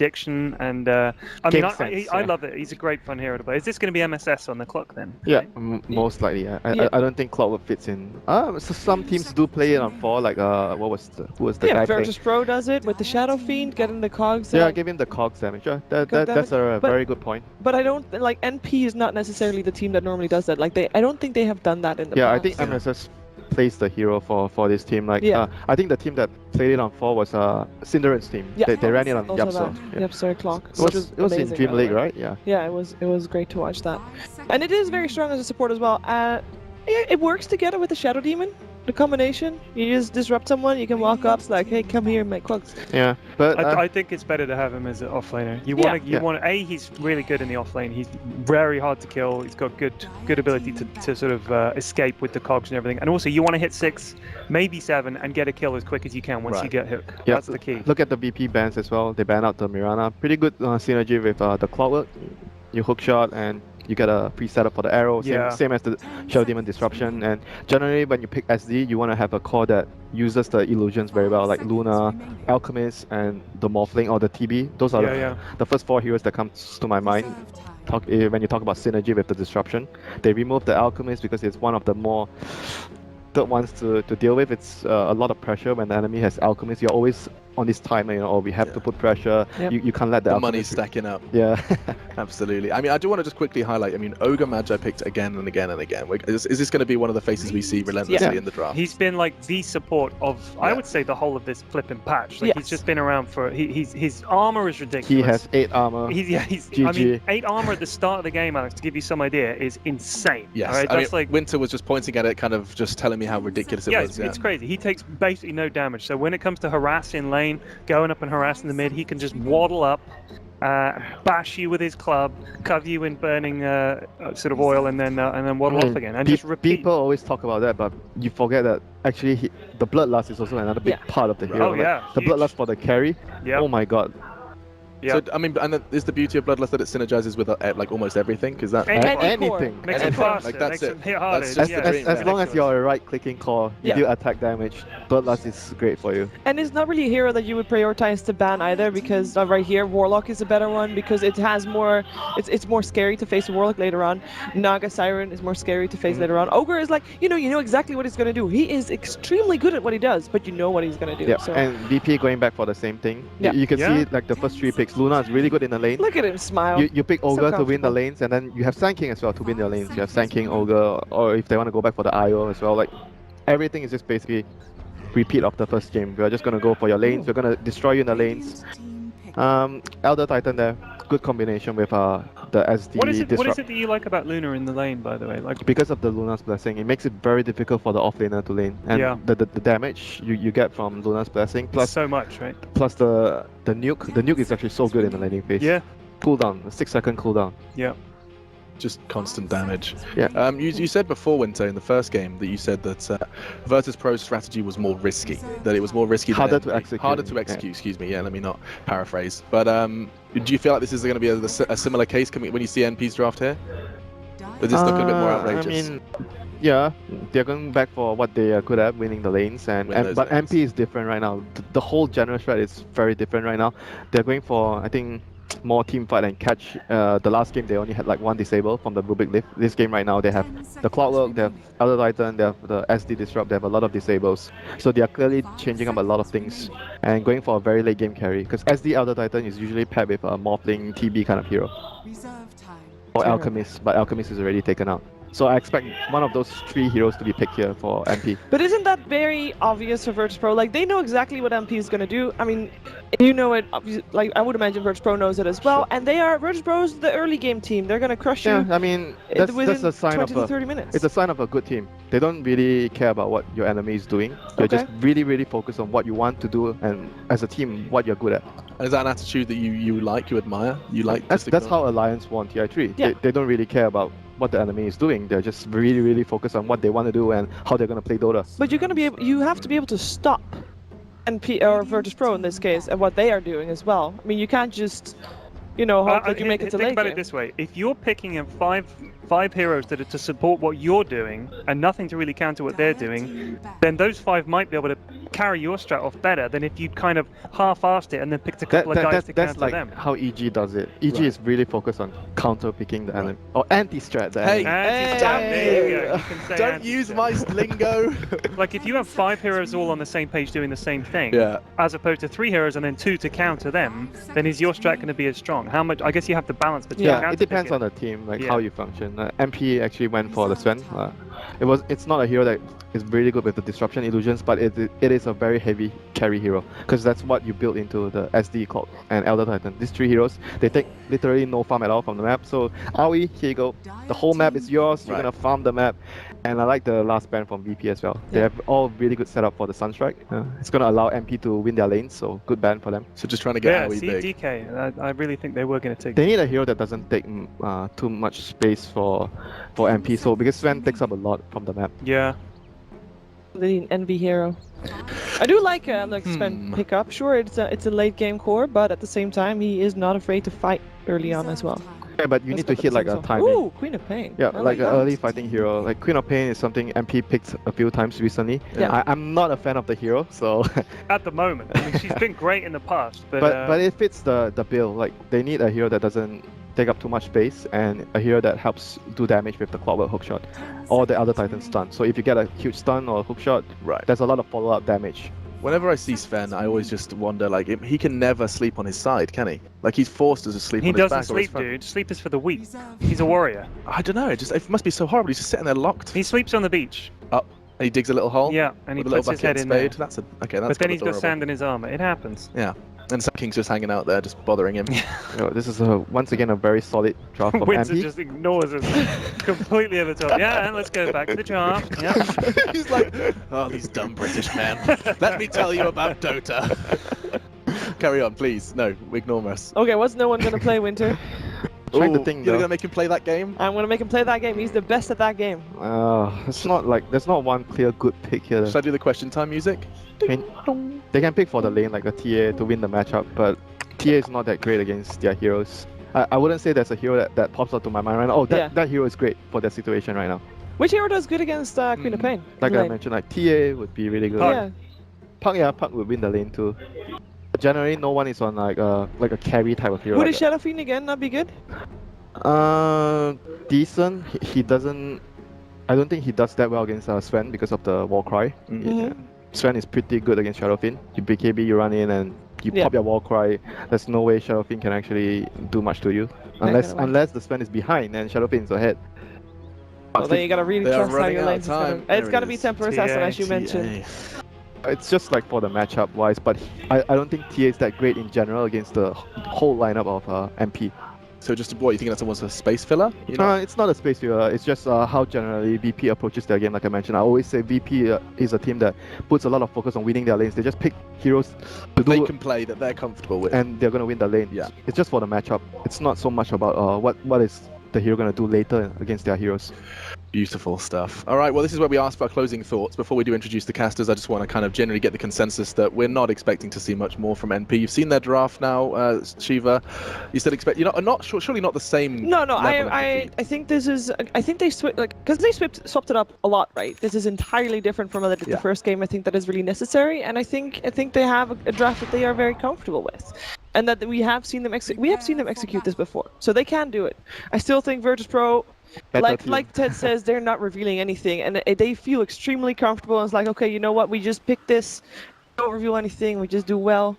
prediction, and I mean, I love it. He's a great fun hero to play. Is this going to be MSS on the clock then? Yeah, most likely. I don't think Clockwork fits in. So some teams do play it on 4, like who was the guy playing? Virtus Pro does it with the Shadow Fiend, getting the cogs. Yeah, give him the cogs damage. Yeah, that's a very good point. But I don't like NP is not necessarily the team that normally does that. Like I don't think they have done that in the past. Yeah, I think MSS plays the hero for this team. Like I think the team that played it on 4 was Cinderen's team. Yeah. They ran it on Yapso. Yapso clock. It was in Dream League, right? Yeah. Yeah, it was great to watch that, and it is very strong as a support as well. It works together with the Shadow Demon. The combination, you just disrupt someone, you can walk up, it's like, hey, come here and make cloaks. Yeah, but I think it's better to have him as an offlaner. You want A, he's really good in the offlane. He's very hard to kill. He's got good ability to sort of escape with the cogs and everything. And also, you want to hit 6, maybe 7, and get a kill as quick as you can once you get hook. Yeah, that's the key. Look at the VP bans as well. They ban out the Mirana. Pretty good synergy with the Clockwork. You hook shot and you get a pre-setup for the arrow, same as the Shadow Demon Disruption. And generally, when you pick SD, you want to have a core that uses the illusions very well, like Luna, Alchemist, and the Morphling or the TB. Those are the first 4 heroes that comes to my mind. When you talk about synergy with the Disruption, they remove the Alchemist because it's one of the more ones to deal with. It's a lot of pressure when the enemy has Alchemist. You're always on this timer, or we have to put pressure. You can't let the money stacking up. Yeah. Absolutely. I mean, I do want to just quickly highlight, I mean, Ogre Magi picked again and again and again. Is this going to be one of the faces we see relentlessly in the draft? He's been like the support of, I would say, the whole of this flipping patch. Like he's just been around for, his armor is ridiculous. He has 8 armor. I mean, 8 armor at the start of the game, Alex, to give you some idea, is insane. Yes, right? I mean, Winter was just pointing at it, kind of just telling me how ridiculous it was. It's crazy. He takes basically no damage. So when it comes to harassing lane, going up and harassing the mid, he can just waddle up, bash you with his club, cover you in burning sort of oil, and then waddle off again, and just repeat. People always talk about that, but you forget that actually the Bloodlust is also another big part of the hero. Oh yeah, the Bloodlust for the carry. Oh my god. Yeah. So I mean, and is the beauty of Bloodlust that it synergizes with like almost everything? Because that anything. Makes it faster. Like that's it. Hit harder. As long as you're a right-clicking core, you do attack damage. Bloodlust is great for you. And it's not really a hero that you would prioritize to ban either, because right here, Warlock is a better one because it has more. It's more scary to face a Warlock later on. Naga Siren is more scary to face later on. Ogre is like, you know exactly what he's gonna do. He is extremely good at what he does, but you know what he's gonna do. Yeah. So. And VP going back for the same thing. Yeah. You can see like the first 3 picks. Luna is really good in the lane. Look at him smile. You pick Ogre to win the lanes, and then you have Sand King as well to win your lanes. You have Sand King, Ogre, or if they want to go back for the IO as well. Like everything is just basically repeat of the first game. We're just gonna go for your lanes. We're gonna destroy you in the lanes. Elder Titan there, good combination with the SD. What is it that you like about Luna in the lane, by the way? Like because of the Luna's Blessing, it makes it very difficult for the offlaner to lane, and the damage you get from Luna's Blessing plus so much, right? Plus the nuke. The nuke is actually so good in the laning phase. Yeah. Cooldown, a 6-second cooldown. Yeah. Just constant damage. Yeah. You said before, Winter, in the first game, that you said that Virtus Pro's strategy was more risky. That it was more risky. Harder to execute. Harder to execute. Excuse me. Yeah. Let me not paraphrase. But do you feel like this is going to be a similar case when you see NP's draft here? Does this look a bit more outrageous? I mean, yeah, they're going back for what they are good at, winning the lanes, but MP is different right now. The whole general strat is very different right now. They're going for, I think, more team fight and catch. The last game they only had like 1 disable from the Rubik lift. This game right now they have the Clockwork, they have Elder Titan, they have the SD Disrupt, they have a lot of disables. So they are clearly changing up a lot of things and going for a very late game carry, because SD Elder Titan is usually paired with a Morphling TB kind of hero. Or Alchemist, but Alchemist is already taken out. So I expect one of those 3 heroes to be picked here for MP. But isn't that very obvious for Virtus Pro? Like, they know exactly what MP is going to do. I mean, you know it, like, I would imagine Virtus Pro knows it as well. And they are, Virtus Pro's the early game team. They're going to crush you. Yeah, I mean, that's a sign 20 to 30 minutes. It's a sign of a good team. They don't really care about what your enemy is doing. They're just really, really focused on what you want to do and as a team, what you're good at. And is that an attitude that you admire? You like? That's how Alliance won TI3. Yeah. They don't really care about what the enemy is doing. They're just really, really focused on what they want to do and how they're going to play Dota. But you have to be able to stop NP or Virtus Pro in this case and what they are doing as well. I mean, you can't just you know, hope that you make it to think late about game. it this way: if you're picking in five heroes that are to support what you're doing and nothing to really counter what they're doing, then those 5 might be able to carry your strat off better than if you'd kind of half-assed it and then picked a couple of guys to that's counter like them. how EG does it. EG is really focused on counter picking the enemy or anti-strat. The Hey, enemy. Anti-strat, there you go. You can say Don't use anti-strat. my lingo. Like if you have 5 heroes all on the same page doing the same thing, Yeah. as opposed to 3 heroes and then 2 to counter them, then is your strat going to be as strong? How much? I guess you have to balance between. Yeah, it depends on the team, like how you function. MP actually went for the Sven. It's not a hero that is really good with the disruption illusions, but it is a very heavy carry hero because that's what you build into the SD Clock and Elder Titan. These 3 heroes, they take literally no farm at all from the map. So Aoi, here you go. The whole map is yours. You're gonna farm the map. And I like the last ban from VP as well. They have all really good setup for the Sunstrike. It's gonna allow MP to win their lanes, so good ban for them. So just trying to get Aoi see, big. DK. I really think they were going to take. They need a hero that doesn't take too much space for MP. So because Sven takes up a lot from the map. Yeah. They need an NV hero. I do like Sven pick up. Sure, it's a late game core, but at the same time, he is not afraid to fight early on as well. Yeah, but you need to hit like a timing. Ooh, Queen of Pain. Yeah, I like an that. early fighting hero. Like Queen of Pain is something MP picked a few times recently. Yeah. I'm not a fan of the hero, so. At the moment, I mean, she's been great in the past, but but it fits the bill. Like they need a hero that doesn't take up too much space and a hero that helps do damage with the clockwork hookshot or the other Titan stun. So if you get a huge stun or hookshot, there's a lot of follow-up damage. Whenever I see Sven, I always just wonder, like, he can never sleep on his side, can he? Like, he's forced to sleep he on his back. doesn't sleep, dude. Sleep is for the weak. He's a warrior. I don't know. It must be so horrible. He's just sitting there locked. He sleeps on the beach. Up. And he digs a little hole. Yeah, and he with a puts little his head bucket in and there. spade. That's okay. That's But then kinda he's got adorable. sand in his armor. It happens. Yeah. And Sun King's just hanging out there, just bothering him. This is once again a very solid draft from Windsor MP. just ignores us completely at the top. Yeah, and let's go back to the draft. Yeah. He's like, oh, these dumb British men. Let me tell you about Dota. Carry on, please. No, ignore us. Okay, what's no one gonna play Winter? Trying to think, you're though. gonna make him play that game? I'm gonna make him play that game. He's the best at that game. It's not like there's not one clear good pick here. Should I do the question time music? I mean, they can pick for the lane like a TA to win the matchup, but TA is not that great against their heroes. I wouldn't say there's a hero that pops up to my mind right now. Oh, that hero is great for their situation right now. Which hero does good against Queen of Pain? Like I Lane? mentioned, like TA would be really good. Yeah. Puck would win the lane too. Generally, no one is on like a carry type of hero. Would like a Shadow Fiend again not be good? Decent. He doesn't. I don't think he does that well against Sven because of the wall cry. Yeah. Sven is pretty good against Shadowfiend. You BKB, you run in and you pop your wall cry. There's no way Shadowfiend can actually do much to you unless the Sven is behind and Shadowfiend is ahead. Well, then you gotta really trust how your lanes is gonna. It's gonna be Temper Assassin as you mentioned. It's just like for the matchup wise, but I don't think TA is that great in general against the whole lineup of MP. So just what, you think that's almost a space filler? You know? It's not a space filler. It's just how generally VP approaches their game. Like I mentioned, I always say VP is a team that puts a lot of focus on winning their lanes. They just pick heroes to they can play that they're comfortable with, and they're gonna win the lane. Yeah, it's just for the matchup. It's not so much about what is the hero gonna do later against their heroes. Beautiful stuff. All right, well, this is where we ask for our closing thoughts. Before we do introduce the casters, I just want to kind of generally get the consensus that we're not expecting to see much more from NP. You've seen their draft now, Shiva. You said you're not surely not the same. No. I think this is. I think they because they swapped it up a lot, right? This is entirely different from the first game. I think that is really necessary, and I think they have a draft that they are very comfortable with. And that we have seen them execute this before, so they can do it. I still think Virtus Pro, like Ted says, they're not revealing anything, and they feel extremely comfortable. And it's like, okay, you know what? We just picked this. Don't reveal anything. We just do well.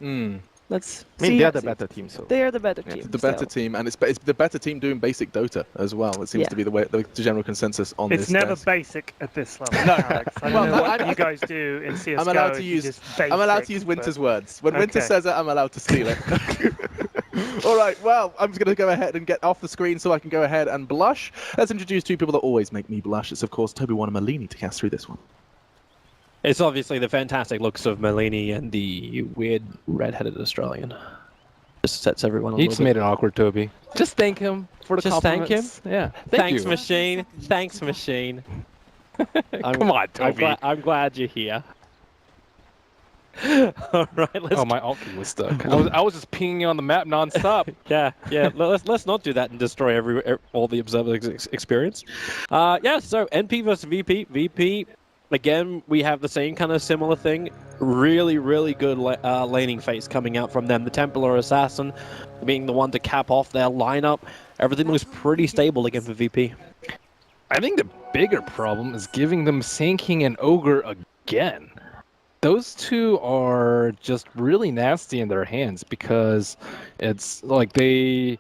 Let's. I mean, they're the better team, so they are the better team. The better team, and it's the better team doing basic Dota as well. It seems to be the general consensus on this. It's never desk. basic at this level. No, Alex. I don't know what you guys do in CS:GO. I'm allowed to use Winter's words. When Winter says it, I'm allowed to steal it. All right, well, I'm just going to go ahead and get off the screen so I can go ahead and blush. Let's introduce two people that always make me blush. It's, of course, Toby One and Malini to cast through this one. It's obviously the fantastic looks of Malini and the weird red-headed Australian. Just sets everyone a You little just bit. made it awkward, Toby. Just thank him for the compliments. Thank him? Yeah. Thanks, you. Machine. Thanks, Machine. Come on, Toby. I'm glad you're here. All right, let's. Oh, my alt key was stuck. I was just pinging on the map nonstop. Yeah. Let's not do that and destroy all the observers' experience. Yeah. So NP versus VP. VP. Again, we have the same kind of similar thing. Really, really good laning phase coming out from them. The Templar Assassin being the one to cap off their lineup. Everything looks pretty stable again for VP. I think the bigger problem is giving them Sand King and Ogre again. Those two are just really nasty in their hands because it's like they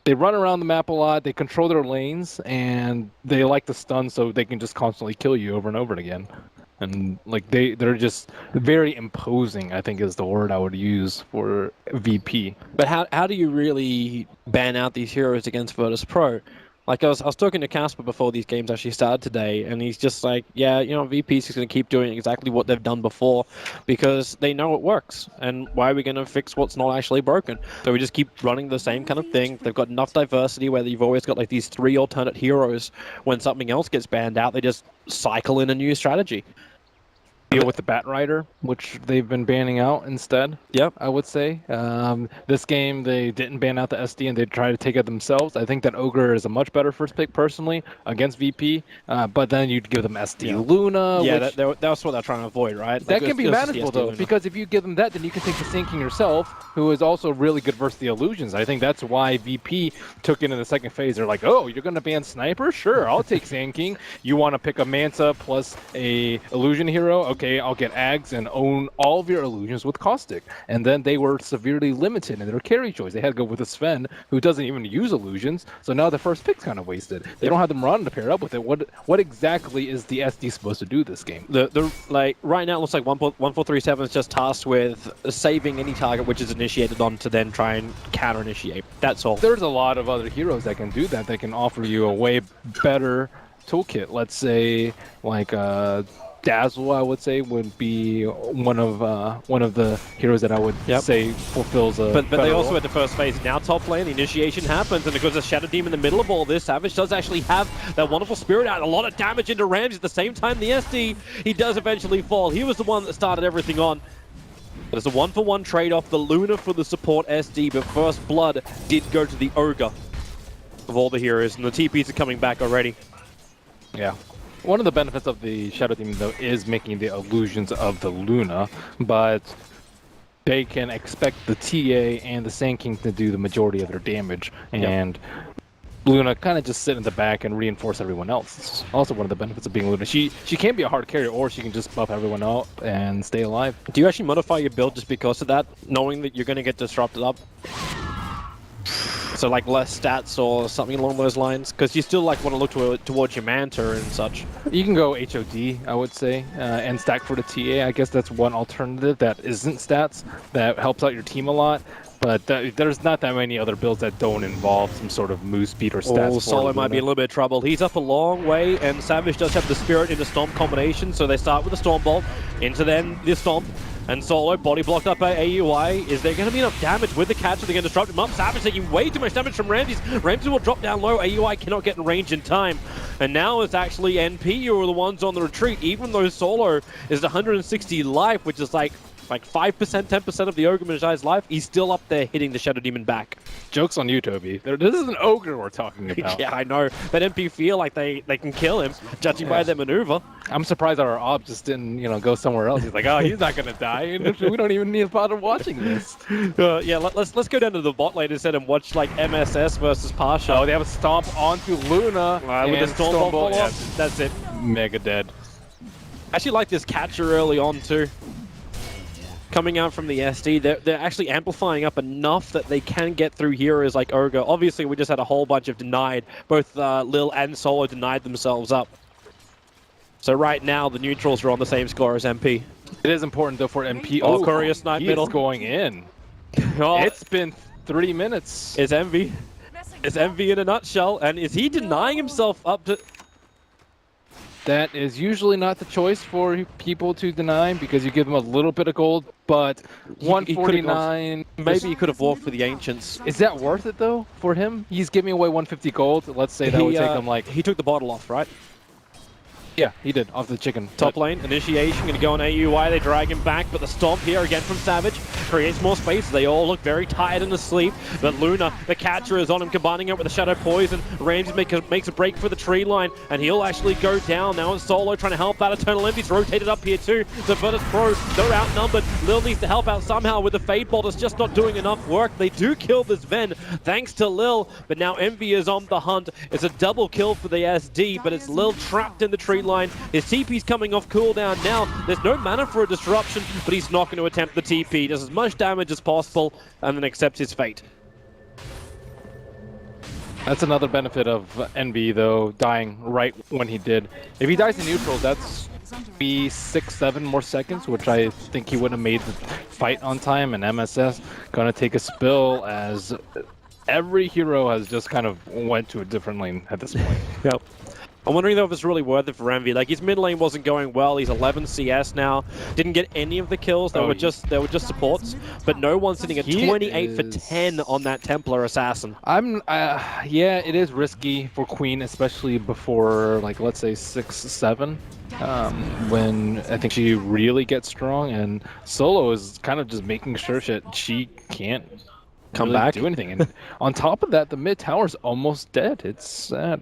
run around the map a lot, they control their lanes, and they like to stun so they can just constantly kill you over and over again. And like they're just very imposing, I think is the word I would use for VP. But how do you really ban out these heroes against Virtus Pro? Like I was talking to Casper before these games actually started today, and he's just like, yeah, you know, VP's just going to keep doing exactly what they've done before because they know it works. And why are we going to fix what's not actually broken? So we just keep running the same kind of thing. They've got enough diversity where you've always got like these 3 alternate heroes. When something else gets banned out, they just cycle in a new strategy. Deal with the Bat Rider, which they've been banning out instead. Yep, I would say. This game, they didn't ban out the SD and they tried to take it themselves. I think that Ogre is a much better first pick personally against VP, but then you'd give them SD Luna. Yeah, which... that's what they're trying to avoid, right? That can be manageable though, because if you give them that, then you can take the Sand King yourself, who is also really good versus the illusions. I think that's why VP took it in the second phase. They're like, oh, you're going to ban Sniper? Sure, I'll take Sand King. You want to pick a Manta plus a illusion hero? Okay, I'll get Ags and own all of your illusions with Caustic. And then they were severely limited in their carry choice. They had to go with a Sven who doesn't even use illusions. So now the first pick's kind of wasted. They don't have them run to pair up with it. What exactly is the SD supposed to do this game? Like right now it looks like 1437 is just tasked with saving any target which is initiated on to then try and counter initiate. That's all. There's a lot of other heroes that can do that. They can offer you a way better toolkit. Let's say like Dazzle, I would say, would be one of the heroes that I would say fulfills a. But they also role. at the first phase. Now top lane, the initiation happens, and because of Shadow Demon in the middle of all this, Savage does actually have that wonderful spirit out, a lot of damage into Ramsey. At the same time, the SD, he does eventually fall. He was the one that started everything on. But it's a 1-for-1 trade-off. The Luna for the support SD, but first blood did go to the Ogre of all the heroes, and the TPs are coming back already. Yeah. One of the benefits of the Shadow Demon, though, is making the illusions of the Luna, but they can expect the TA and the Sand King to do the majority of their damage, and Luna kind of just sit in the back and reinforce everyone else. It's also one of the benefits of being Luna. She can be a hard carrier, or she can just buff everyone out and stay alive. Do you actually modify your build just because of that, knowing that you're going to get disrupted up? So like less stats or something along those lines? Because you still like want to look towards your Manta and such. You can go HOD, I would say, and stack for the TA. I guess that's one alternative that isn't stats, that helps out your team a lot. But there's not that many other builds that don't involve some sort of move speed or stats. Oh, Solo might be a little bit of trouble. He's up a long way, and Savage does have the Spirit into Stomp combination, so they start with the Storm Bolt, into then the Stomp, and Solo body blocked up by AUI. Is there going to be enough damage with the catch? Are they going to disrupt him up? Savage taking way too much damage from Ramses. Ramses will drop down low. AUI cannot get in range in time. And now it's actually NP who are the ones on the retreat, even though Solo is 160 life, which is like 5%, 10% of the Ogre Magi life, he's still up there hitting the Shadow Demon back. Joke's on you, Toby. This is an Ogre we're talking about. Yeah, I know. But MP feel like they can kill him, judging by their maneuver. I'm surprised our Ob just didn't, go somewhere else. He's like, oh, he's not going to die. We don't even need to bother watching this. Yeah, let's go down to the bot lane instead and watch like MSS versus Pasha. Oh, they have a stomp onto Luna. With the Storm Bolt follow-up. That's it. Mega dead. I actually like this catcher early on too. Coming out from the SD, they're actually amplifying up enough that they can get through heroes like Ogre. Obviously, we just had a whole bunch of denied. Both Lil and Solo denied themselves up. So right now, the neutrals are on the same score as MP. It is important, though, for MP. Oh, Courier Snipe middle. He's going in. Oh, it's been 3 minutes. It's Envy. It's Envy in a nutshell. And is he denying himself up to... That is usually not the choice for people to deny because you give them a little bit of gold, but 149... Maybe he could have walked for the Ancients. Is that worth it, though, for him? He's giving away 150 gold. Let's say that would take him like... He took the bottle off, right? Yeah, he did, off the chicken. Top lane, initiation, going to go on AUI, they drag him back, but the stomp here again from Savage creates more space. They all look very tired and asleep, but Luna, the catcher, is on him, combining it with the Shadow Poison. Ramsey makes a break for the tree line, and he'll actually go down. Now in solo, trying to help out Eternal Envy's rotated up here too. The Virtus Pro, they're outnumbered. Lil needs to help out somehow with the Fade Bolt. It's just not doing enough work. They do kill this Ven, thanks to Lil, but now Envy is on the hunt. It's a double kill for the SD, but it's Lil trapped in the tree line. His TP's coming off cooldown now. There's no mana for a disruption, but he's not going to attempt the TP. Does as much damage as possible and then accepts his fate. That's another benefit of Envy, though, dying right when he did. If he dies in neutral, that's be 6-7 more seconds, which I think he would have made the fight on time, and MSS gonna take a spill as every hero has just kind of went to a different lane at this point. Yep. I'm wondering though if it's really worth it for Envy. Like, his mid lane wasn't going well. He's 11 CS now. Didn't get any of the kills. They were just supports. But no one's sitting at 28 for 10 on that Templar Assassin. Yeah, it is risky for Queen, especially before, like, let's say 6-7. When I think she really gets strong, and Solo is kind of just making sure she can't come back, do anything. And on top of that, the mid tower is almost dead. It's at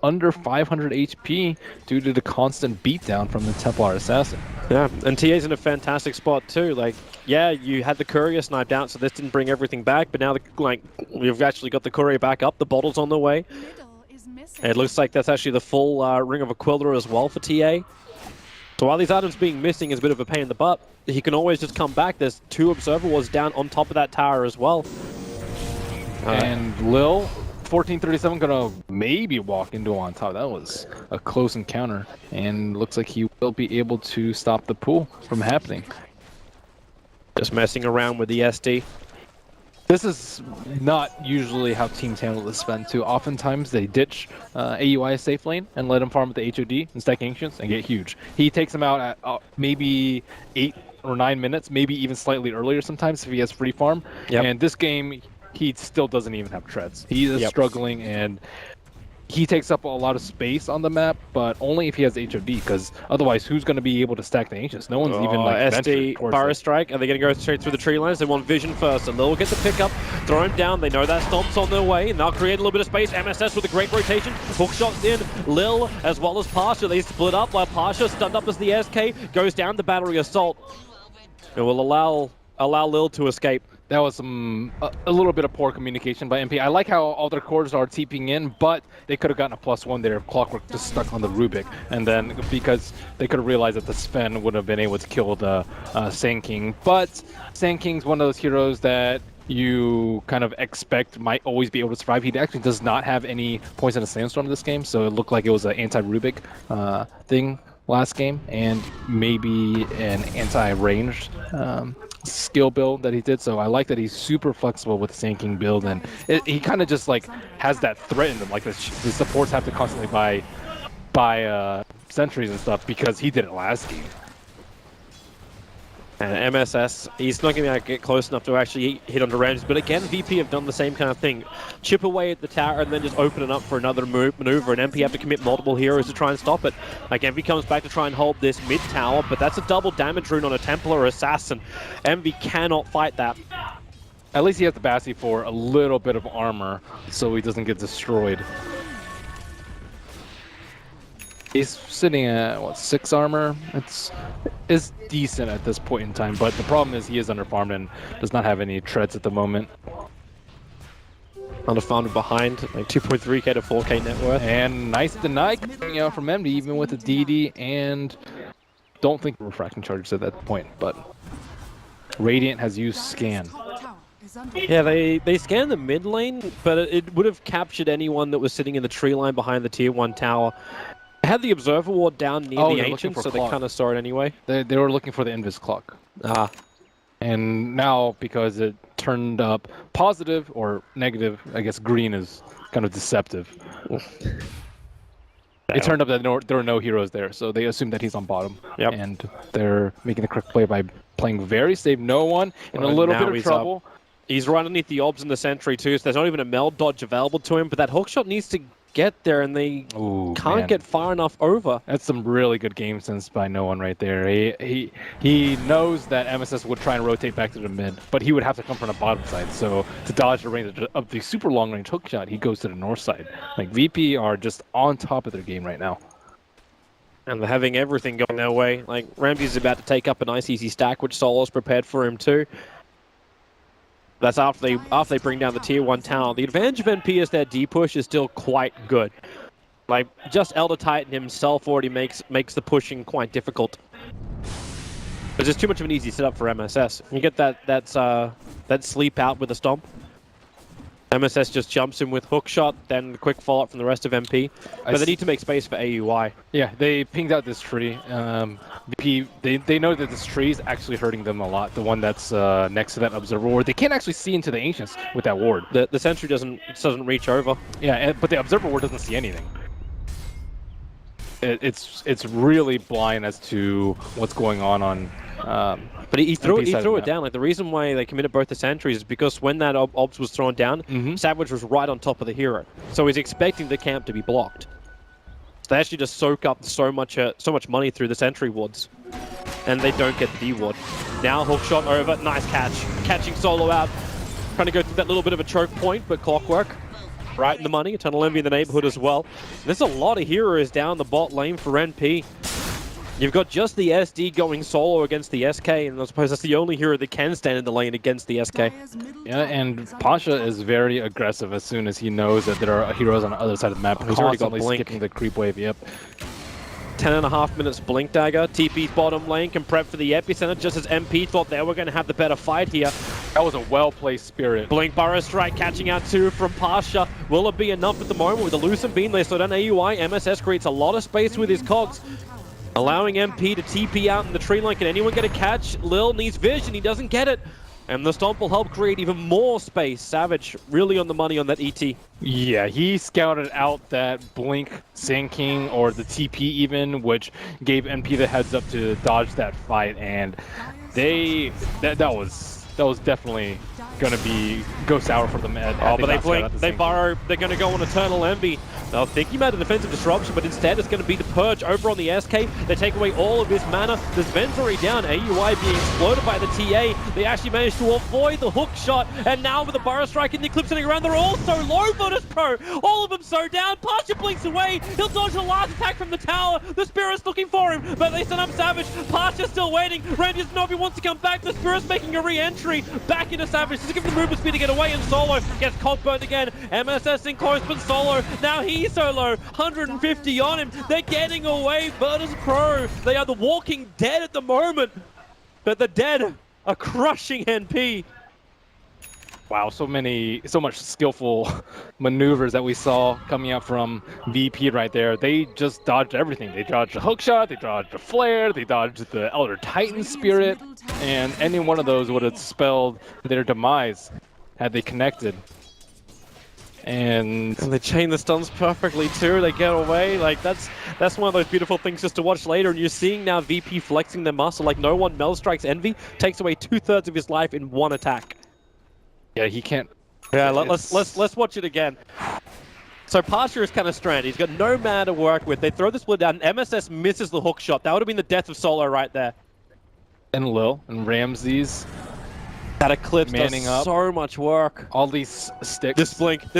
under 500 HP due to the constant beatdown from the Templar Assassin. Yeah, and TA's in a fantastic spot too. Like, yeah, you had the courier sniped out, so this didn't bring everything back, but now we've actually got the courier back up. The bottle's on the way. It looks like that's actually the full Ring of Aquila as well for TA. So while these items being missing is a bit of a pain in the butt, he can always just come back. There's 2 Observer Wards down on top of that tower as well. And Lil, 1437, gonna maybe walk into on top. That was a close encounter, and looks like he will be able to stop the pool from happening. Just messing around with the SD. This is not usually how teams handle this Sven too. Oftentimes they ditch AUI safe lane and let him farm with the HOD and stack Ancients and get huge. He takes him out at maybe 8 or 9 minutes, maybe even slightly earlier sometimes if he has free farm. Yep. And this game, he still doesn't even have treads. He is struggling, and he takes up a lot of space on the map, but only if he has HOD, because otherwise, who's going to be able to stack the Ancients? No one's even like SD, Fire Strike. Are they going to go straight through the tree lines? They want Vision first, and they'll get the pickup, throw him down. They know that Stomp's on their way, and they'll create a little bit of space. MSS with a great rotation. Hookshot's in. Lil, as well as Pasha. They split up, while Pasha, stunned up as the SK, goes down the Battery Assault. It will allow Lil to escape. That was a little bit of poor communication by MP. I like how all their cores are TPing in, but they could have gotten a +1 there if Clockwork just stuck on the Rubik. And then because they could have realized that the Sven would have been able to kill the Sand King. But Sand King's one of those heroes that you kind of expect might always be able to survive. He actually does not have any Poisonous Sandstorm in this game, so it looked like it was an anti-Rubik thing last game, and maybe an anti-ranged skill build that he did. So I like that he's super flexible with the Sand King build, and he kind of just like has that threat in them. Like the supports have to constantly buy sentries and stuff because he did it last game. And MSS, he's not going to be able to get close enough to actually hit onto Ramsey. But again, VP have done the same kind of thing. Chip away at the tower and then just open it up for another maneuver. And MP have to commit multiple heroes to try and stop it. Like, Envy comes back to try and hold this mid tower, but that's a double damage rune on a Templar Assassin. Envy cannot fight that. At least he has the Bassi for a little bit of armor so he doesn't get destroyed. He's sitting at, what, 6 armor? It's decent at this point in time, but the problem is he is underfarmed and does not have any treads at the moment. Underfarmed behind, like 2.3k to 4k net worth. And nice deny coming out from MD, even with the DD, and don't think refracting charges at that point, but Radiant has used scan. Yeah, they scanned the mid lane, but it would have captured anyone that was sitting in the tree line behind the tier 1 tower. They had the Observer Ward down near the Ancient, so they kind of saw it anyway. They were looking for the Invis Clock. And now, because it turned up positive or negative, I guess green is kind of deceptive. It turned up that there were no heroes there, so they assumed that he's on bottom. Yep. And they're making the correct play by playing very safe. No one in a little bit of trouble. He's right underneath the Obs and the Sentry too, so there's not even a meld dodge available to him, but that hookshot needs to get there, and they can't get far enough over. That's some really good game sense by no one right there. He knows that MSS would try and rotate back to the mid, but he would have to come from the bottom side. So to dodge the range of the super long range hook shot, he goes to the north side. Like VP are just on top of their game right now. And they're having everything going their way. Like, Ramsey's about to take up a nice easy stack, which Solo's prepared for him too. That's after they bring down the tier 1 tower. The advantage of NP is their D push is still quite good. Like, just Elder Titan himself already makes the pushing quite difficult. It's just too much of an easy setup for MSS. You get that sleep out with a stomp. MSS just jumps in with hookshot, then quick follow-up from the rest of MP. But they need to make space for AUI. Yeah, they pinged out this tree. VP, they know that this tree is actually hurting them a lot. The one that's next to that observer ward. They can't actually see into the Ancients with that ward. The sentry doesn't reach over. Yeah, but the observer ward doesn't see anything. It's really blind as to what's going on. But he threw it down. Like, the reason why they committed both the sentries is because when that obs was thrown down, Savage was right on top of the hero. So he's expecting the camp to be blocked. So they actually just soak up so much money through the sentry wards. And they don't get the D ward. Now hookshot over, nice catch. Catching Solo out. Trying to go through that little bit of a choke point, but Clockwork right in the money. Eternal Envy in the neighborhood as well. There's a lot of heroes down the bot lane for NP. You've got just the SD going solo against the SK, and I suppose that's the only hero that can stand in the lane against the SK. Yeah, and Pasha is very aggressive as soon as he knows that there are heroes on the other side of the map. He's already got Blink. Skipping the creep wave, yep. 10.5 minutes Blink Dagger. TP's bottom lane can prep for the epicenter just as MP thought they were going to have the better fight here. That was a well-placed Spirit. Blink Burrow Strike catching out 2 from Pasha. Will it be enough at the moment with the Lucent Beam? They slow down AUI. MSS creates a lot of space with his cogs, allowing MP to TP out in the tree line. Can anyone get a catch? Lil needs vision. He doesn't get it. And the Stomp will help create even more space. Savage really on the money on that ET. Yeah, he scouted out that Blink sinking or the TP even, which gave NP the heads up to dodge that fight. And that was definitely going to go sour for them. But they blink, they borrow, they're going to go on Eternal Envy. They're thinking about a defensive disruption, but instead it's going to be the Purge over on the SK. They take away all of his mana. The Ven's already down. AUI being exploded by the TA. They actually managed to avoid the hook shot, and now with the Burrow Strike and the Eclipse sitting around, they're all so low, Virtus Pro. All of them so down. Pasha blinks away. He'll dodge the last attack from the tower. The Spirit's looking for him, but they send up Savage. Pasha's still waiting. Randy doesn't know if he wants to come back. The Spirit's making a re-entry back into Savage. Just to give him the movement speed to get away, and Solo gets cold burned again. MSS in close, but Solo, now he's so low. 150 on him. They're getting away. Virtus Pro. They are the walking dead at the moment, but the dead are crushing NP. Wow, so much skillful maneuvers that we saw coming out from VP right there. They just dodged everything. They dodged the hookshot, they dodged the flare, they dodged the Elder Titan Spirit, and any one of those would have spelled their demise had they connected. And they chain the stuns perfectly too. They get away. Like, that's one of those beautiful things just to watch later. And you're seeing now VP flexing their muscle. Like, no one Mel strikes Envy, takes away 2/3 of his life in one attack. Yeah, he can't. Yeah, let's watch it again. So Pasha is kind of stranded. He's got no mana to work with. They throw the split down. MSS misses the hook shot. That would have been the death of Solo right there. And Lil and Ramses. That Eclipse manning does up. So much work. All these sticks. This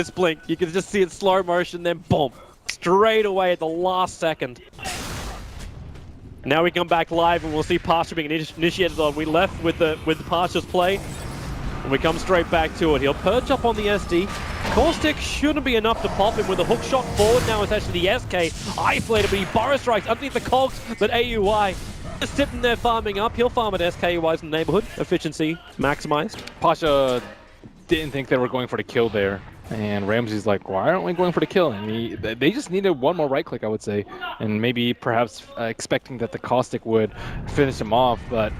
blink. You can just see it slow motion, then boom. Straight away at the last second. Now we come back live and we'll see Pasha being initiated on. We left with Pasha's play. And we come straight back to it. He'll perch up on the SD. Core stick shouldn't be enough to pop him with a hook shot forward. Now it's actually the SK. Isolated, but he Burrow Strikes underneath the cogs, but AUI just sitting there farming up. He'll farm at SKUI's in the neighborhood. Efficiency maximized. Pasha didn't think they were going for the kill there. And Ramsey's like, why aren't we going for the kill? And they just needed one more right click, I would say. And maybe perhaps expecting that the caustic would finish him off. But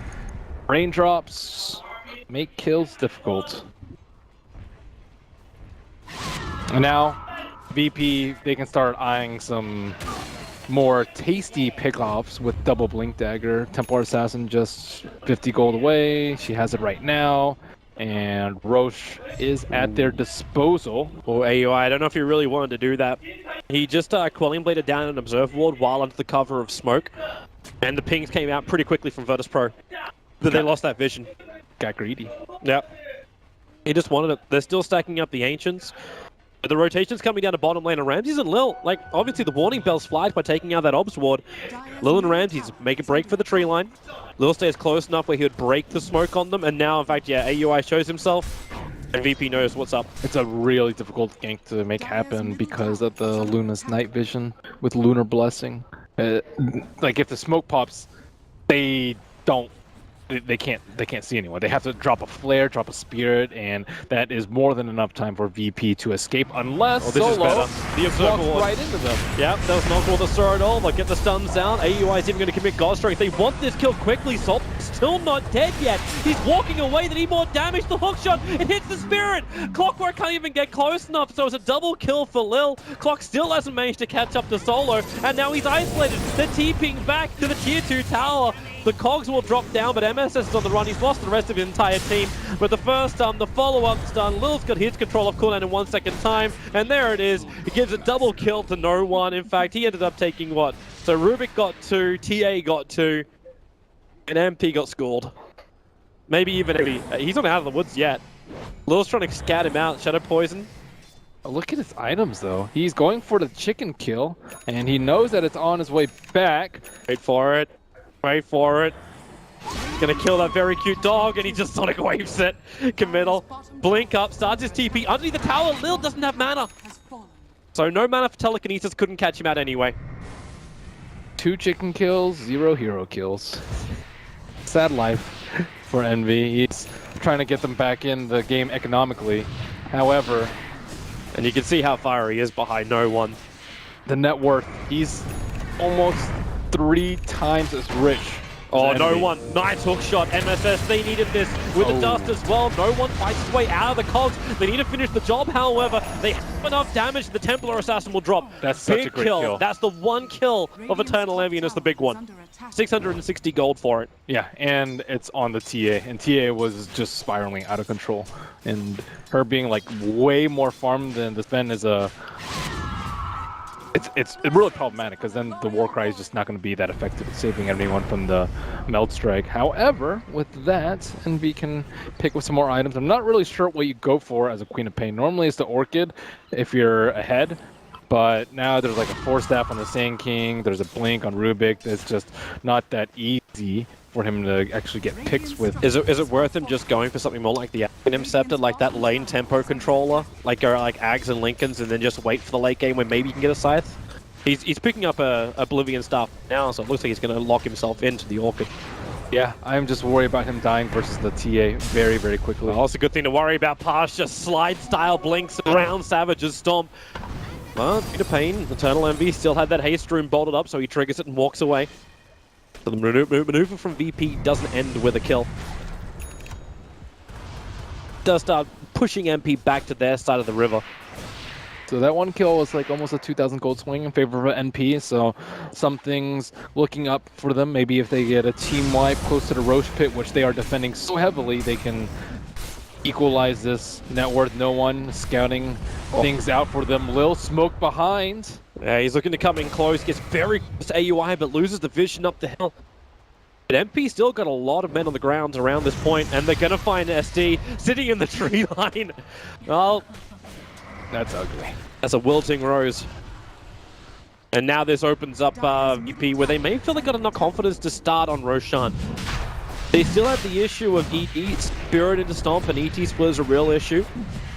raindrops make kills difficult. And now, VP, they can start eyeing some more tasty pickoffs with double Blink Dagger. Templar Assassin just 50 gold away. She has it right now. And Roche is at their disposal. Or AUI, I don't know if he really wanted to do that. He just Quelling bladed down an observer ward while under the cover of smoke, and the pings came out pretty quickly from Virtus Pro. But they lost that vision. Got greedy. Yep. He just wanted it. They're still stacking up the Ancients. But the rotation's coming down to bottom lane, and Ramses and Lil, like, obviously the warning bell's flagged by taking out that Obs ward. Lil and Ramses make a break for the tree line. Lil stays close enough where he would break the smoke on them, and now, in fact, yeah, AUI shows himself, and VP knows what's up. It's a really difficult gank to make happen because of the Luna's night vision with Lunar Blessing. Like, if the smoke pops, they can't see anyone. They have to drop a flare, drop a spirit, and that is more than enough time for VP to escape unless Solo the walks right into them. Yep, that was not going to throw at all. They'll get the stuns down. AUI is even going to commit God Strike. They want this kill quickly. Salt still not dead yet. He's walking away. They need more damage. The hook shot, it hits the spirit. Clockwork can't even get close enough, so it's a double kill for Lil. Clock still hasn't managed to catch up to Solo, and now he's isolated. They're TPing back to the tier 2 tower. The cogs will drop down, but MSS is on the run. He's lost the rest of his entire team. But the first the follow-up stun, Lil's got his control of cooldown in 1 second time, and there it is. He gives a double kill to no one. In fact, he ended up taking what? So Rubik got 2, TA got 2, and MP got scored. Maybe even he's not out of the woods yet. Lil's trying to scat him out. Shadow Poison. Look at his items, though. He's going for the chicken kill, and he knows that it's on his way back. Wait for it. Wait for it. He's gonna kill that very cute dog, and he just Sonic Waves it. Committal. Blink up, starts his TP. Underneath the tower, Lil doesn't have mana. So no mana for telekinesis, couldn't catch him out anyway. 2 chicken kills, 0 hero kills. Sad life for Envy. He's trying to get them back in the game economically. However, and you can see how far he is behind no one. The net worth, he's almost 3 times as rich. Oh, no one. Nice hook shot. MSS, they needed this with the dust as well. No one fights his way out of the cogs. They need to finish the job, however. They have enough damage. The Templar Assassin will drop. That's such a great kill. That's the one kill of Eternal Envy, and it's the big one. 660 gold for it. Yeah, and it's on the TA, and TA was just spiraling out of control. And her being like way more farmed than the Sven is a... It's really problematic because then the Warcry is just not going to be that effective at saving anyone from the Meld Strike. However, with that, Envy can pick up some more items. I'm not really sure what you go for as a Queen of Pain. Normally it's the Orchid if you're ahead, but now there's like a Force Staff on the Sand King, there's a Blink on Rubik. It's just not that easy for him to actually get picks with. Is it worth him just going for something more like the Aghanim Scepter, like that lane tempo controller? Like go like Ags and Lincolns and then just wait for the late game when maybe you can get a Scythe? He's picking up a Oblivion Staff now, so it looks like he's going to lock himself into the Orchid. Yeah, I'm just worried about him dying versus the TA very, very quickly. Oh, it's a good thing to worry about. Pass just slide style blinks around Savage's Stomp. But Queen of Pain, Eternal Envy, still had that haste rune bolted up, so he triggers it and walks away. So the maneuver from VP doesn't end with a kill. Does start pushing MP back to their side of the river. So that one kill was like almost a 2,000 gold swing in favor of NP, so something's looking up for them. Maybe if they get a team wipe close to the Roche Pit, which they are defending so heavily, they can equalize this net worth. No one scouting things out for them. Lil smoke behind. Yeah, he's looking to come in close, gets very close to AUI, but loses the vision up the hill. But MP still got a lot of men on the ground around this point, and they're going to find SD sitting in the tree line. Well, that's ugly. That's a wilting rose. And now this opens up VP where they may feel they got enough confidence to start on Roshan. They still have the issue of ET Spirit into Stomp, and ET Split is a real issue.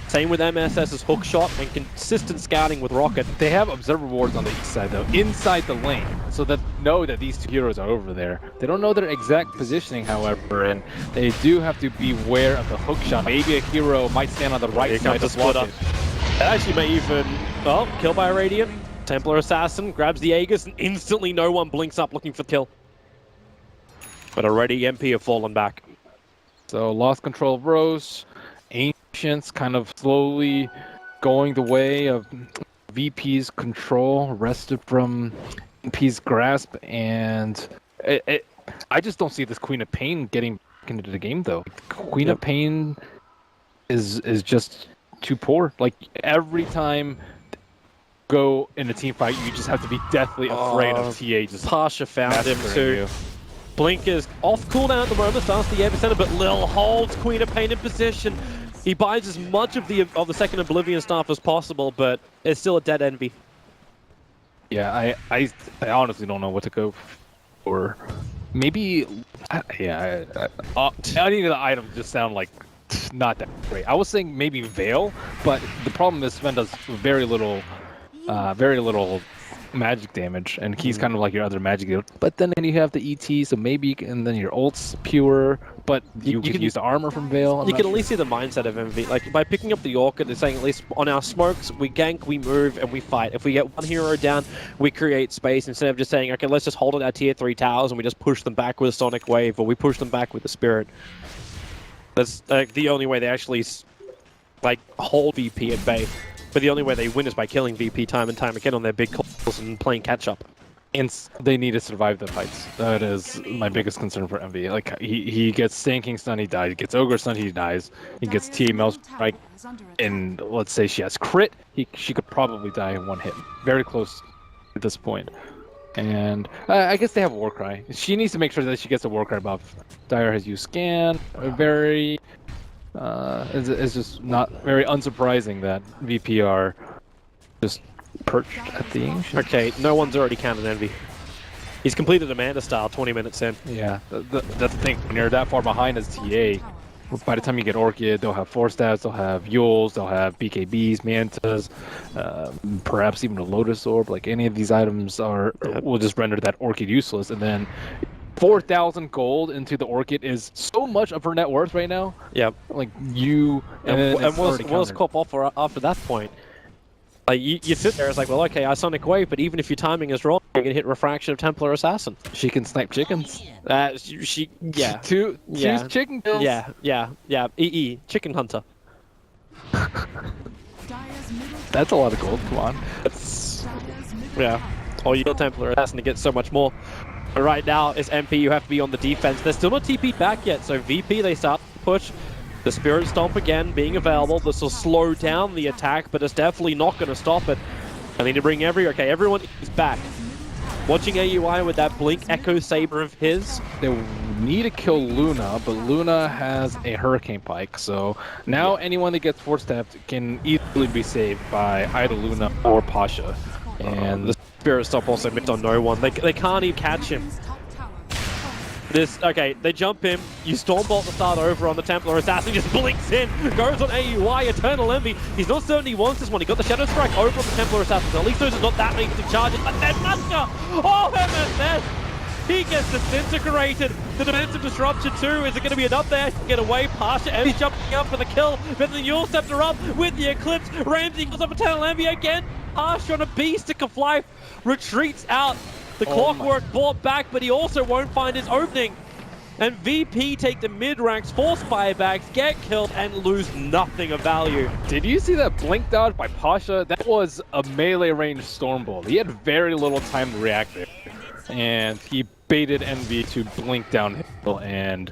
Same with MSS's hook shot and consistent scouting with Rocket. They have observer wards on the east side though, inside the lane, so that know that these two heroes are over there. They don't know their exact positioning, however, and they do have to beware of the hook shot. Maybe a hero might stand on the right side to block it. That actually may even, well, kill by a Radiant. Templar Assassin grabs the Aegis and instantly no one blinks up looking for the kill. But already MP have fallen back. So lost control of Rose. Ancients kind of slowly going the way of VP's control, wrested from VP's grasp, and I just don't see this Queen of Pain getting back into the game though. Queen of Pain is just too poor. Like every time go in a team fight, you just have to be deathly afraid of TA just Pasha found him too. you. Blink is off cooldown at the moment, starts the epicenter, but Lil holds Queen of Pain in position. He buys as much of the second Oblivion staff as possible, but it's still a dead Envy. Yeah, I honestly don't know what to go for. Maybe, yeah, any of the items just sound like not that great. I was saying maybe Veil, but the problem is Sven does very little magic damage, and he's kind of like your other magic dealer. But then you have the ET, so maybe, and then your ult's pure, but you can use the armor from Veil. You can at least see the mindset of MV. Like, by picking up the Orchid, it's saying at least on our smokes, we gank, we move, and we fight. If we get one hero down, we create space instead of just saying, okay, let's just hold it at tier 3 towers and we just push them back with a Sonic Wave, or we push them back with the Spirit. That's the only way they actually like hold VP at bay. But the only way they win is by killing VP time and time again on their big calls and playing catch up. And they need to survive the fights. That is my biggest concern for MV. Like, he gets Stinking Stun, he dies. He gets Ogre Stun, he dies. He gets TML Strike, and let's say she has crit, she could probably die in one hit. Very close at this point. And I guess they have Warcry. She needs to make sure that she gets a Warcry buff. Dire has used Scan. Very... it's just not very unsurprising that VP are just perched at the ancient. Okay, no one's already counted Envy. He's completed Amanda style 20 minutes in. Yeah, that's the thing. When you're that far behind as TA, by the time you get Orchid, they'll have 4-stats, they'll have Yules, they'll have BKBs, Mantas, perhaps even a Lotus Orb. Like, any of these items will just render that Orchid useless, and then 4,000 gold into the Orchid is so much of her net worth right now. Yep. Like, and what's Cop offer after that point? Like, you sit there, it's like, well, okay, I Sonic Wave, but even if your timing is wrong, you're gonna hit Refraction of Templar Assassin. She can snipe chickens. Yeah. Two chicken kills. Yeah. EE, Chicken Hunter. That's a lot of gold, come on. Yeah. Or you kill Templar Assassin to get so much more. But right now, as MP, you have to be on the defense. They're still not TP'd back yet, so VP, they start to push. The Spirit Stomp again being available. This will slow down the attack, but it's definitely not going to stop it. I need to bring everyone is back. Watching AUI with that Blink Echo Saber of his. They need to kill Luna, but Luna has a Hurricane Pike, so now anyone that gets 4-stepped can easily be saved by either Luna or Pasha. And the Spirit Stomp also missed on no one. They can't even catch him. Okay, they jump him, you Stormbolt the start over on the Templar Assassin, just blinks in, goes on AUI, Eternal Envy. He's not certain he wants this one, he got the Shadow Strike over on the Templar Assassin, so at least there's not that many to charge it, but then Muska! Oh, MSS! He gets disintegrated. The Dimensive Disruption too, is it going to be enough there to get away? Pasha Envy jumping up for the kill, but then Yule Scepter up with the Eclipse, Ramsey goes up Eternal Envy again, Pasha on a Beast of Life, retreats out. The Clockwork brought back, but he also won't find his opening. And VP take the mid-ranks, force buybacks, get killed, and lose nothing of value. Did you see that blink dodge by Pasha? That was a melee range Stormbolt. He had very little time to react there. And he baited Envy to blink downhill, and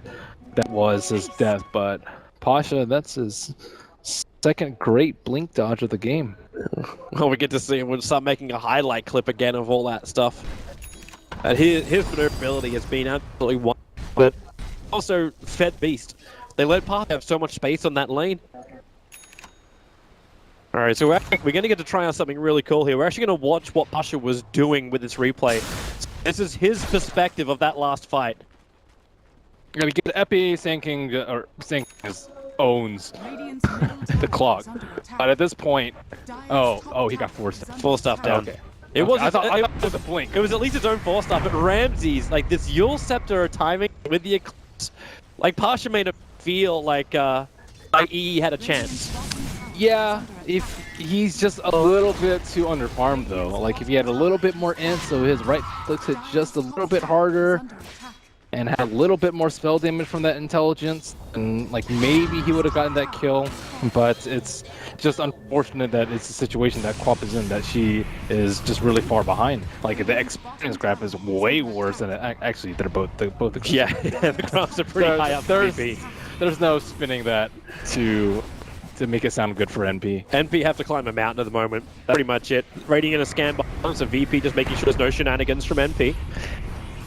that was his death. But Pasha, that's his second great blink dodge of the game. Well, we get to see him. We'll start making a highlight clip again of all that stuff. And his maneuverability has been absolutely wonderful, but also fed beast. They let Pasha have so much space on that lane. Alright, so we're going to get to try out something really cool here. We're actually going to watch what Pasha was doing with this replay. So this is his perspective of that last fight. You're going to get Epi sinking owns the clock. But at this point, he got 4-stuff. 4-stuff down. Okay. It was. I thought it was a blink. It was at least his own 4-stuff, but Ramsey's, like, this Yule Scepter timing with the Eclipse, like, Pasha made it feel like EE had a chance. Yeah, if he's just a little bit too underfarmed though. Like, if he had a little bit more int, so his right clicks hit just a little bit harder, and had a little bit more spell damage from that intelligence, and like maybe he would have gotten that kill. But it's just unfortunate that it's a situation that Quap is in, that she is just really far behind. Like, the experience graph is way worse than actually they're both. Yeah, the graphs are pretty high up. There's no spinning that to to make it sound good for NP. NP have to climb a mountain at the moment. That's pretty much it. Raiding in a scan behind, so VP just making sure there's no shenanigans from NP.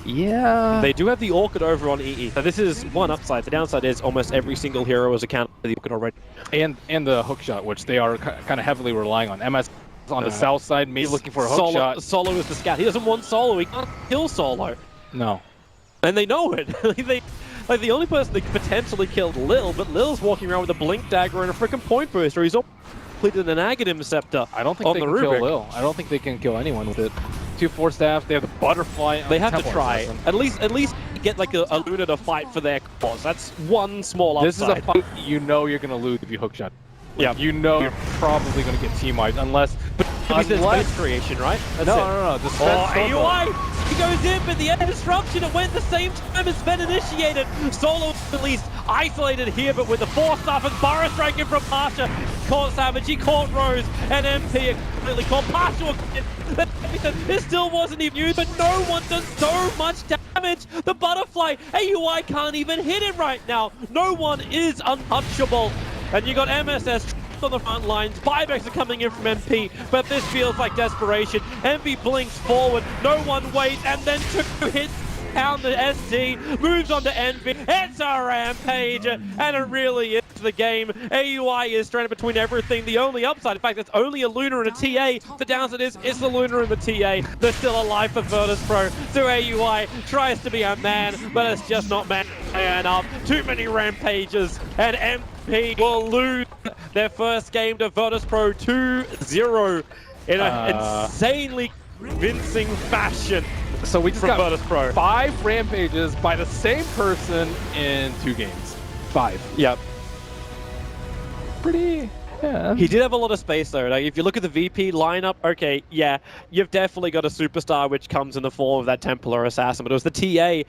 Yeah. They do have the Orchid over on EE. So this is one upside. The downside is almost every single hero is accounted for the Orchid already. And the hookshot, which they are kind of heavily relying on. MS on the south side, maybe looking for a hookshot. Solo is the scout. He doesn't want Solo. He can't kill Solo. No. And they know it. Like the only person that potentially killed Lil, but Lil's walking around with a blink dagger and a freaking point booster. He's completed an Aghanim Scepter. I don't think they can kill Lil. I don't think they can kill anyone with it. 2 4 staff. They have the butterfly. They have to try. At least get like a Luna to fight for their cause. That's one small upside. This is a fight you know you're gonna lose if you hookshot. Yeah, you know you're probably gonna get team wiped unless. But space creation, right? That's no. The AUI! He goes in, but the disruption, it went the same time as been initiated. Solo at least isolated here, but with the 4-star and Burrow striking from Pasha. Caught Savage, he caught Rose, and MP completely caught Pasha. It still wasn't even used, but no one does so much damage. The butterfly, AUI can't even hit him right now. No one is untouchable. And you got MSS on the front lines. Buybacks are coming in from MP, but this feels like desperation. MP blinks forward, no one waits, and then 2 hits down the SD, moves on to Envy. It's a rampage, and it really is the game. AUI is stranded between everything. The only upside, in fact, it's only a Luna and a TA. The downside is it's the Luna and the TA. There's still a life for Virtus Pro. So AUI tries to be a man, but it's just not man enough. Too many rampages, and MP will lose their first game to Virtus Pro 2-0 in an insanely convincing fashion. So we just from got Virtus Pro. 5 rampages by the same person in 2 games. 5. Yep. Pretty. Yeah. He did have a lot of space though. Like if you look at the VP lineup, okay, yeah, you've definitely got a superstar which comes in the form of that Templar Assassin, but it was the TA